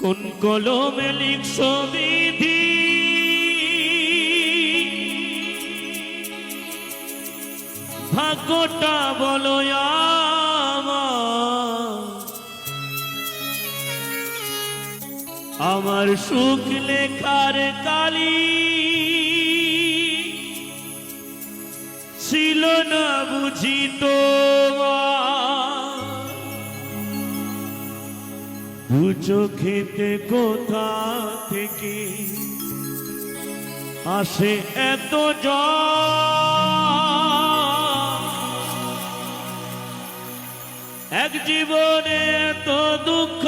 কোন কলমে লিখছো বিধি ভাগ্যটা বলো আমার সুখ লেখার কালি ছিল না বুঝি দু চোখেতে কোথা থেকে আসে এত এক জীবনে এত দুঃখ